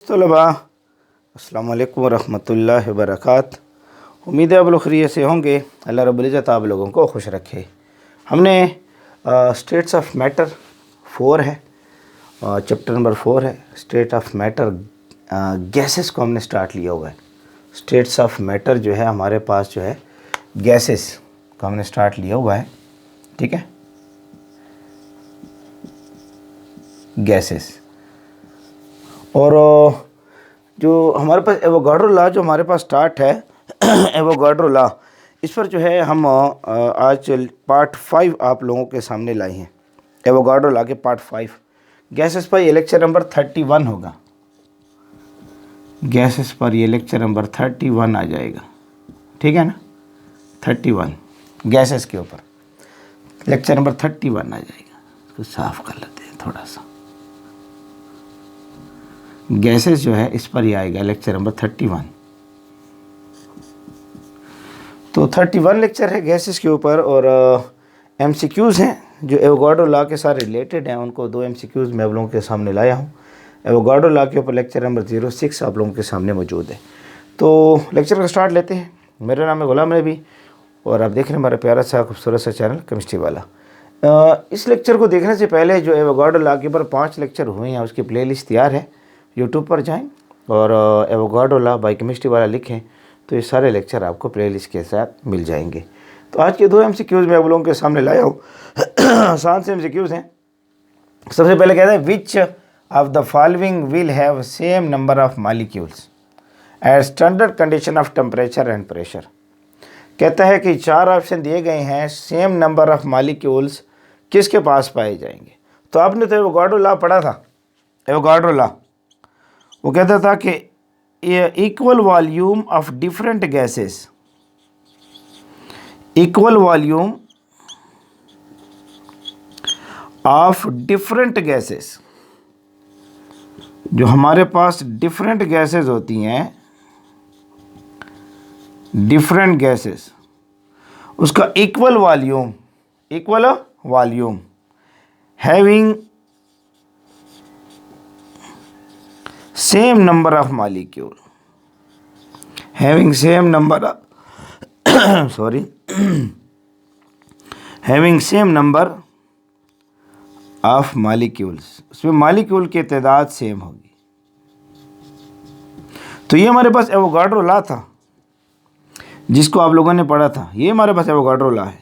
तलबा अस्सलामु अलैकुम वरहमतुल्लाहि वबरकातुहू। उम्मीद है आप लोग खैरियत से होंगे। अल्लाह रब्बुल इज़्ज़त आप लोगों को खुश रखे। हमने स्टेट्स ऑफ मैटर 4 है, चैप्टर नंबर 4 है। स्टेट ऑफ मैटर गैसेस को हमने स्टार्ट लिया हुआ है। स्टेट्स ऑफ मैटर जो है हमारे पास जो है गैसेस को हमने स्टार्ट लिया हुआ है। ठीक है, गैसेस। और जो हमारे पास एवोगाड्रो लॉ जो हमारे पास स्टार्ट है एवोगाड्रो लॉ, इस पर जो है हम आज पार्ट 5 आप लोगों के सामने लाए हैं। एवोगाड्रो लॉ के पार्ट 5 गैसेस पर ये लेक्चर नंबर 31 होगा। गैसेस पर ये लेक्चर नंबर 31 आ जाएगा। ठीक है ना, 31 गैसेस के ऊपर लेक्चर नंबर 31 आ जाएगा। इसको साफ कर लेते हैं थोड़ा सा। गैसेस जो है इस पर ही आएगा लेक्चर नंबर 31। तो 31 लेक्चर है गैसेस के ऊपर। और एमसीक्यूज़ हैं जो एवोगाड्रो लॉ के साथ रिलेटेड हैं। उनको 2 एमसीक्यूज़ मैं आप लोगों के सामने लाया हूँ। एवोगाड्रो लॉ के ऊपर लेक्चर नंबर 06 आप लोगों के सामने मौजूद है। तो लेक्चर का स्टार्ट लेते हैं। मेरा नाम है गुलाम नबी और आप देख रहे हैं हमारा प्यारा सा खूबसूरत सा चैनल केमिस्ट्री वाला। इस लेक्चर को देखने से पहले जो एवोगाड्रो लॉ के ऊपर 5 लेक्चर हुए हैं उसकी प्लेलिस्ट तैयार है। यूट्यूब पर जाएं और एवोगाड्रो लॉ बाय केमिस्ट्री वाला लिखें तो ये सारे लेक्चर आपको प्लेलिस्ट के साथ मिल जाएंगे। तो आज के 2 एमसीक्यूज़ मैं आप लोगों के सामने लाया हूँ। आसान से एमसीक्यूज़ हैं। सबसे पहले कहते हैं which of the following will have same number of molecules at standard condition of temperature and pressure. कहता है कि 4 ऑप्शन दिए गए हैं, सेम नंबर ऑफ मॉलिक्यूल्स किसके पास पाए जाएंगे। तो आपने तो एवोगाड्रो लॉ पढ़ा था। एवोगाड्रो लॉ वो कहता था कि equal volume of different gases, equal volume of different gases, जो हमारे पास डिफरेंट गैसेस होती हैं, डिफरेंट गैसेस, उसका equal volume having same number of molecule, having same number of having same number of molecules, उसमें मॉलिक्यूल की तादाद same होगी। तो ये हमारे पास एवोगाड्रो लॉ था जिसको आप लोगों ने पढ़ा था। ये हमारे पास एवोगाड्रो लॉ है।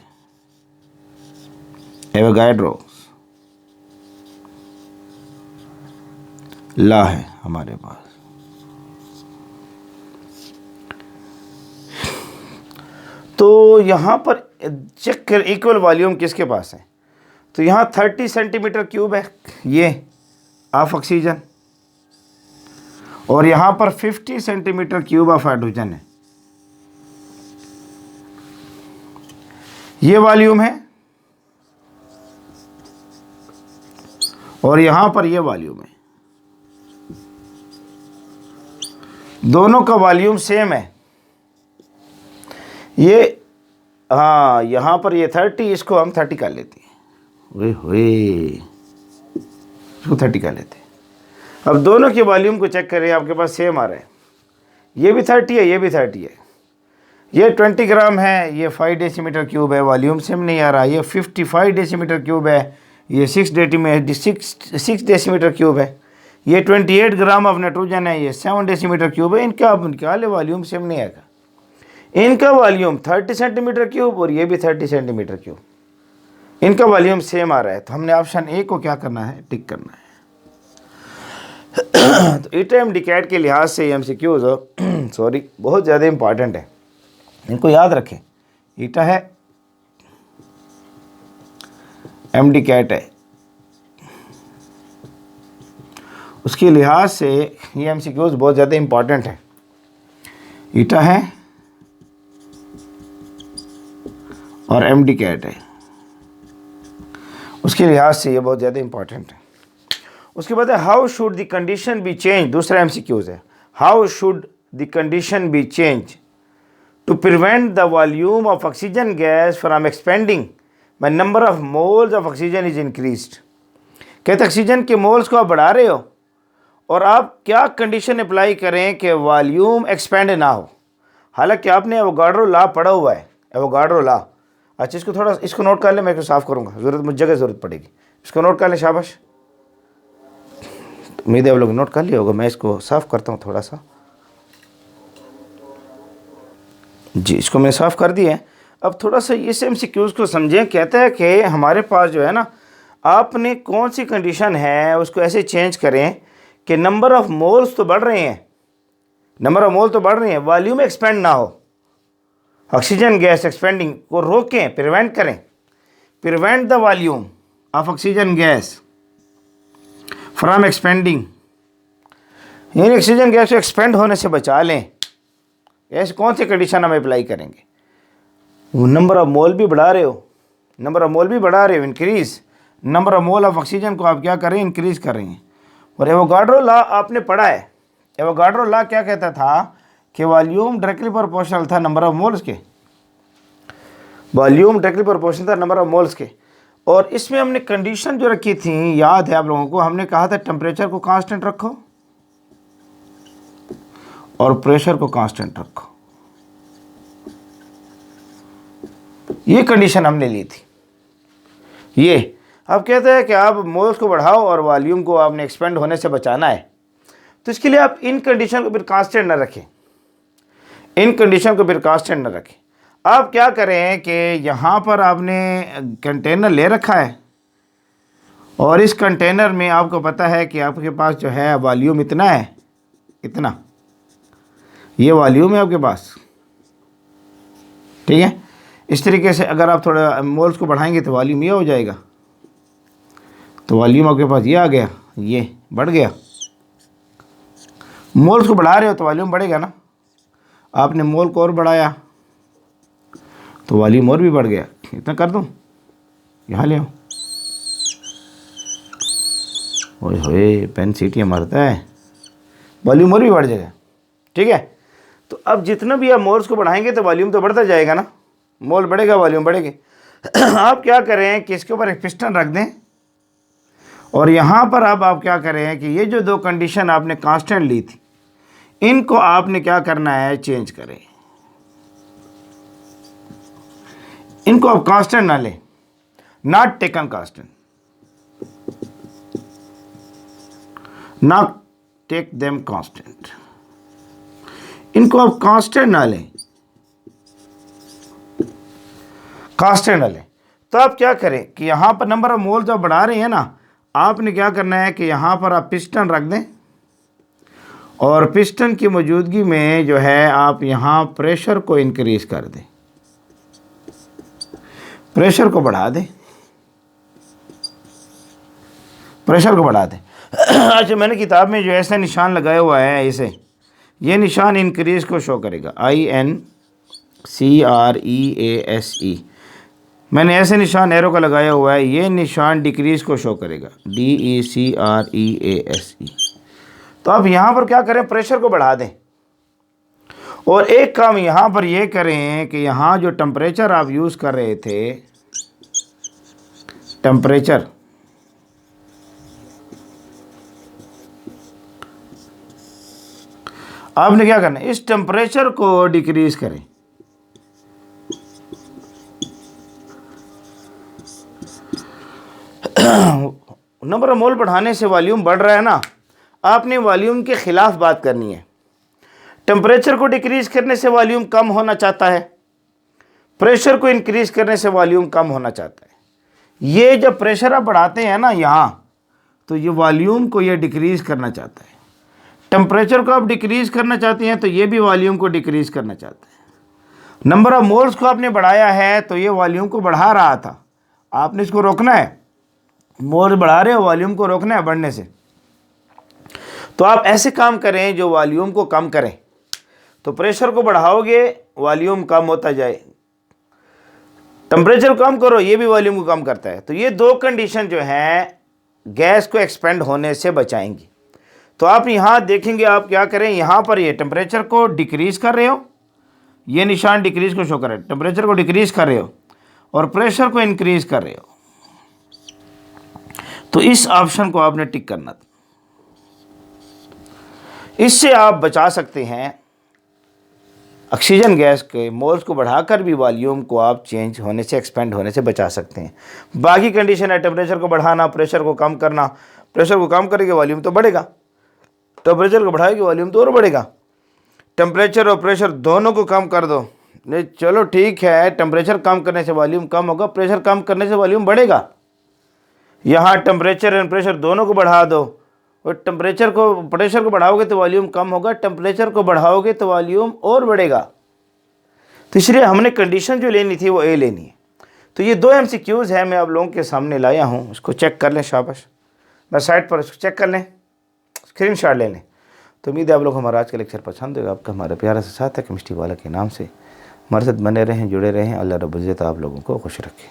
एवोगाड्रो लॉ है हमारे पास। तो यहाँ पर चेक कर इक्वल वॉल्यूम किसके पास है। तो यहाँ 30 सेंटीमीटर क्यूब है ये ऑफ ऑक्सीजन और यहाँ पर 50 सेंटीमीटर क्यूब ऑफ हाइड्रोजन है। ये वॉल्यूम है और यहाँ पर ये वॉल्यूम है। दोनों का वॉल्यूम सेम है। ये हाँ, यहाँ पर ये 30, इसको हम 30 कर लेते हैं। इसको 30 कर लेते हैं। अब दोनों के वॉल्यूम को चेक करें, आपके पास सेम आ रहा है। ये भी 30 है, ये भी 30 है। ये 20 ग्राम है, ये 5 डेसीमीटर क्यूब है, वॉल्यूम सेम नहीं आ रहा। ये 55 डेसीमीटर क्यूब है, ये 6 डेसीमीटर क्यूब है। ये 28 ग्राम ऑफ नाइट्रोजन है, ये 7 डेसीमीटर क्यूब है। इनका आप निकाले वॉल्यूम सेम नहीं आएगा। इनका वॉल्यूम 30 सेंटीमीटर क्यूब और ये भी 30 सेंटीमीटर क्यूब, इनका वॉल्यूम सेम आ रहा है। तो हमने ऑप्शन ए को क्या करना है, टिक करना है। तो ईटा एम डिकैट के लिहाज से एमसीक्यूज बहुत ज़्यादा इंपॉर्टेंट है, इनको याद रखें। ईटा है, एम डिकैट है, उसके लिहाज से ये एमसीक्यूज बहुत ज़्यादा इंपॉर्टेंट है। ईटा है और एम डी कैट है, उसके लिहाज से ये बहुत ज़्यादा इंपॉर्टेंट है। उसके बाद है how should the condition be change. दूसरा एमसीक्यूज है how should the condition be change to prevent the volume of oxygen gas from expanding by number of moles of oxygen is increased. कहते oxygen के moles को आप बढ़ा रहे हो और आप क्या कंडीशन अप्लाई करें कि वॉल्यूम एक्सपेंड ना हो। हालांकि आपने एवोगाड्रो लॉ पढ़ा हुआ है, एवोगाड्रो लॉ। अच्छा, इसको थोड़ा इसको नोट कर ले, मैं इसको साफ़ करूँगा, मुझे जगह ज़रूरत पड़ेगी। इसको नोट कर ले, शाबाश। उम्मीद है आप लोग नोट कर लिया होगा। मैं इसको साफ़ करता हूँ थोड़ा सा। जी, इसको मैं साफ़ कर दिया है। अब थोड़ा सा इस MCQs को समझें। कहता है कि हमारे पास जो है ना, आपने कौन सी कंडीशन है उसको ऐसे चेंज करें कि नंबर ऑफ़ मोल्स तो बढ़ रहे हैं, नंबर ऑफ़ मोल तो बढ़ रहे हैं, वॉल्यूम एक्सपेंड ना हो। ऑक्सीजन गैस एक्सपेंडिंग को रोकें, प्रिवेंट करें। Prevent the volume of oxygen gas from expanding, यानी ऑक्सीजन गैस को एक्सपेंड होने से बचा लें। ऐसे कौन सी कंडीशन हम अप्लाई करेंगे? नंबर ऑफ मोल भी बढ़ा रहे हो, नंबर ऑफ मोल भी बढ़ा रहे हो, increase number of mole of oxygen को आप क्या करें, इंक्रीज कर रहे हैं। और एवोगाड्रो लॉ आपने पढ़ा है। एवोगाड्रो लॉ क्या कहता था कि वॉल्यूम डायरेक्टली प्रोपोर्शनल था नंबर ऑफ मोल्स के, वॉल्यूम डायरेक्टली प्रोपोर्शनल था नंबर ऑफ मोल्स के। और इसमें हमने कंडीशन जो रखी थी, याद है आप लोगों को, हमने कहा था टेम्परेचर को कांस्टेंट रखो और प्रेशर को कांस्टेंट रखो। ये कंडीशन हमने ली थी। ये अब कहते हैं कि आप मोल्स को बढ़ाओ और वॉल्यूम को आपने एक्सपेंड होने से बचाना है। तो इसके लिए आप इन कंडीशन को फिर कांस्टेंट ना रखें, इन कंडीशन को फिर कांस्टेंट ना रखें। आप क्या करें कि यहाँ पर आपने कंटेनर ले रखा है और इस कंटेनर में आपको पता है कि आपके पास जो है वॉल्यूम इतना है, इतना, ये वॉल्यूम है आपके पास, ठीक है। इस तरीके से अगर आप थोड़ा मोल्स को बढ़ाएंगे तो वॉल्यूम ये हो जाएगा। तो वॉल्यूम आपके पास ये आ गया, ये बढ़ गया। मोल्स को बढ़ा रहे हो तो वॉल्यूम बढ़ेगा ना। आपने मोल को और बढ़ाया तो वॉल्यूम और भी बढ़ गया। इतना कर दूं, यहाँ ले आओ। ओए होए, पेन सीटियाँ मारता है, वॉल्यूम और भी बढ़ जाएगा, ठीक है। तो अब जितना भी आप मोल्स को बढ़ाएंगे तो वॉल्यूम तो बढ़ता जाएगा ना, मोल बढ़ेगा वॉल्यूम बढ़ेगी। आप क्या करें कि इसके ऊपर एक पिस्टन रख दें और यहाँ पर अब आप क्या करें कि ये जो दो कंडीशन आपने कांस्टेंट ली थी, इनको आपने क्या करना है, चेंज करें। इनको आप कांस्टेंट ना लें, not taken constant, not take them constant. इनको आप कांस्टेंट ना लें, कांस्टेंट ना लें। तो आप क्या करें कि यहाँ पर नंबर ऑफ मोल जब बढ़ा रहे हैं ना, आपने क्या करना है कि यहाँ पर आप पिस्टन रख दें और पिस्टन की मौजूदगी में जो है आप यहाँ प्रेशर को इंक्रीज कर दें, प्रेशर को बढ़ा दें, प्रेशर को बढ़ा दें। अच्छा, मैंने किताब में जो ऐसा निशान लगाया हुआ है, इसे, ये निशान इंक्रीज को शो करेगा, INCREASE। मैंने ऐसे निशान एरो का लगाया हुआ है, ये निशान डिक्रीज को शो करेगा, DECREASE। तो आप यहाँ पर क्या करें, प्रेशर को बढ़ा दें। और एक काम यहाँ पर ये करें कि यहाँ जो टेम्परेचर आप यूज़ कर रहे थे, टेम्परेचर, आपने क्या करना है, इस टेम्परेचर को डिक्रीज करें। नंबर ऑफ मोल बढ़ाने से वॉल्यूम बढ़ रहा है ना, आपने वॉल्यूम के खिलाफ बात करनी है। टेम्परेचर को डिक्रीज करने से वॉल्यूम कम होना चाहता है, प्रेशर को इंक्रीज करने से वॉल्यूम कम होना चाहता है। ये जब प्रेशर आप बढ़ाते हैं ना यहाँ, तो ये वॉल्यूम को ये डिक्रीज करना चाहता है। टेम्परेचर को आप डिक्रीज करना चाहते हैं तो ये भी वॉल्यूम को डिक्रीज करना चाहता है। नंबर ऑफ मोल्स को आपने बढ़ाया है तो ये वॉल्यूम को बढ़ा रहा था, आपने इसको रोकना है। मोल बढ़ा रहे हो, वॉल्यूम को रोकना है बढ़ने से। तो आप ऐसे काम करें जो वॉल्यूम को कम करें। तो प्रेशर को बढ़ाओगे, वॉल्यूम कम होता जाए, टेम्परेचर कम करो, ये भी वॉल्यूम को कम करता है। तो ये दो कंडीशन जो हैं गैस को एक्सपेंड होने से बचाएंगी। तो आप यहाँ देखेंगे, आप क्या करें, यहाँ पर ये टेम्परेचर को डिक्रीज कर रहे हो, ये निशान डिक्रीज को शो कर रहे हो, टेम्परेचर को डिक्रीज कर रहे हो और प्रेशर को इंक्रीज कर रहे हो। तो इस ऑप्शन को आपने टिक करना था। इससे आप बचा सकते हैं ऑक्सीजन गैस के मोल्स को बढ़ाकर भी वॉल्यूम को आप चेंज होने से, एक्सपेंड होने से बचा सकते हैं। बाकी कंडीशन है टेम्परेचर को बढ़ाना, प्रेशर को कम करना। प्रेशर को कम करेंगे वॉल्यूम तो बढ़ेगा, टेम्परेचर को बढ़ाएगी वॉल्यूम तो और बढ़ेगा। टेम्परेचर और प्रेशर दोनों को कम कर दो, नहीं चलो ठीक है, टेम्परेचर कम करने से वॉल्यूम कम होगा, प्रेशर कम करने से वॉल्यूम बढ़ेगा। यहाँ टेम्परेचर एंड प्रेशर दोनों को बढ़ा दो, और टेम्परेचर को, प्रेशर को बढ़ाओगे तो वॉल्यूम कम होगा, टेम्परेचर को बढ़ाओगे तो वॉल्यूम और बढ़ेगा। तो इसलिए हमने कंडीशन जो लेनी थी वो ए लेनी है। तो ये 2 MCQs है, मैं आप लोगों के सामने लाया हूँ, इसको चेक कर लें। शाबाश, मैं साइड पर इसको चेक कर लें, स्क्रीनशॉट ले लें। तो उम्मीद है आप लोग हमारा आज का लेक्चर पसंद होगा। आपका हमारा प्यारा सा साथ है केमिस्ट्री वाला के नाम से। हमारे साथ बने रहें, जुड़े रहें। अल्लाह रब्बुल इज़्ज़त आप लोगों को खुश रखे।